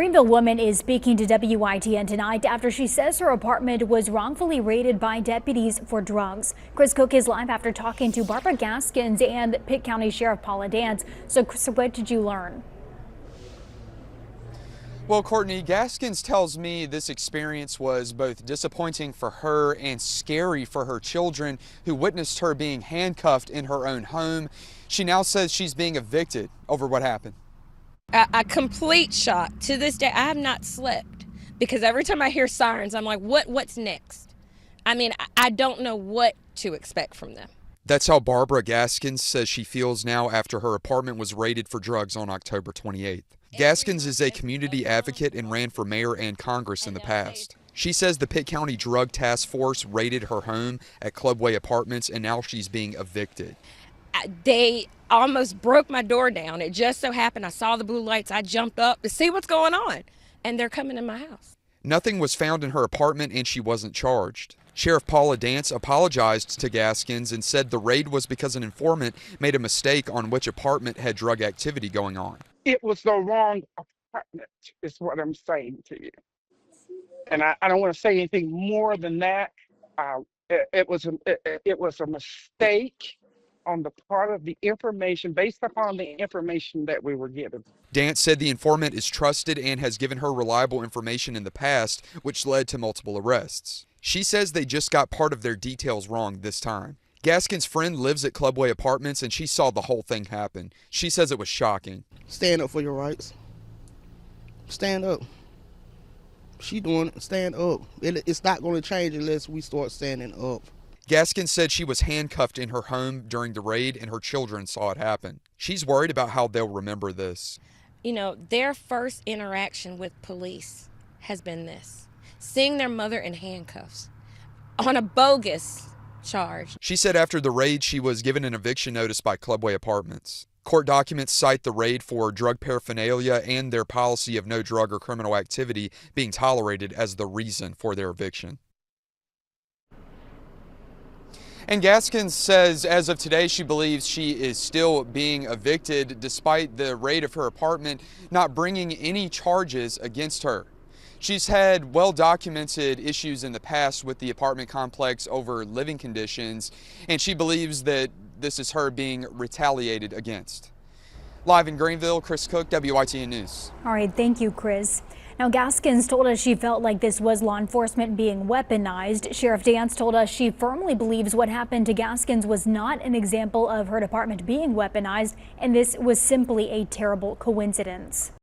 Greenville woman is speaking to WITN tonight after she says her apartment was wrongfully raided by deputies for drugs. Chris Cook is live after talking to Barbara Gaskins and Pitt County Sheriff Paula Dance. So Chris, what did you learn? Well, Courtney, Gaskins tells me this experience was both disappointing for her and scary for her children who witnessed her being handcuffed in her own home. She now says she's being evicted over what happened. A complete shock. To this day, I have not slept because every time I hear sirens, I'm like, what's next? I mean, I don't know what to expect from them. That's how Barbara Gaskins says she feels now after her apartment was raided for drugs on October 28th. Gaskins is a community advocate and ran for mayor and Congress in the past. She says the Pitt County Drug Task Force raided her home at Clubway Apartments, and now she's being evicted. They almost broke my door down. It just so happened I saw the blue lights. I jumped up to see what's going on, and they're coming in my house. Nothing was found in her apartment, and she wasn't charged. Sheriff Paula Dance apologized to Gaskins and said the raid was because an informant made a mistake on which apartment had drug activity going on. It was the wrong apartment, is what I'm saying to you. And I don't want to say anything more than that. It was a mistake on the part of the information, based upon the information that we were given. Dance said the informant is trusted and has given her reliable information in the past, which led to multiple arrests. She says they just got part of their details wrong this time. Gaskins' friend lives at Clubway Apartments, and she saw the whole thing happen. She says it was shocking. Stand up for your rights. Stand up. She doing it. Stand up. It's not going to change unless we start standing up. Gaskins said she was handcuffed in her home during the raid, and her children saw it happen. She's worried about how they'll remember this. You know, their first interaction with police has been this: seeing their mother in handcuffs on a bogus charge. She said after the raid, she was given an eviction notice by Clubway Apartments. Court documents cite the raid for drug paraphernalia and their policy of no drug or criminal activity being tolerated as the reason for their eviction. And Gaskins says as of today, she believes she is still being evicted despite the raid of her apartment not bringing any charges against her. She's had well-documented issues in the past with the apartment complex over living conditions, and she believes that this is her being retaliated against. Live in Greenville, Chris Cook, WITN News. All right, thank you, Chris. Now, Gaskins told us she felt like this was law enforcement being weaponized. Sheriff Dance told us she firmly believes what happened to Gaskins was not an example of her department being weaponized, and this was simply a terrible coincidence.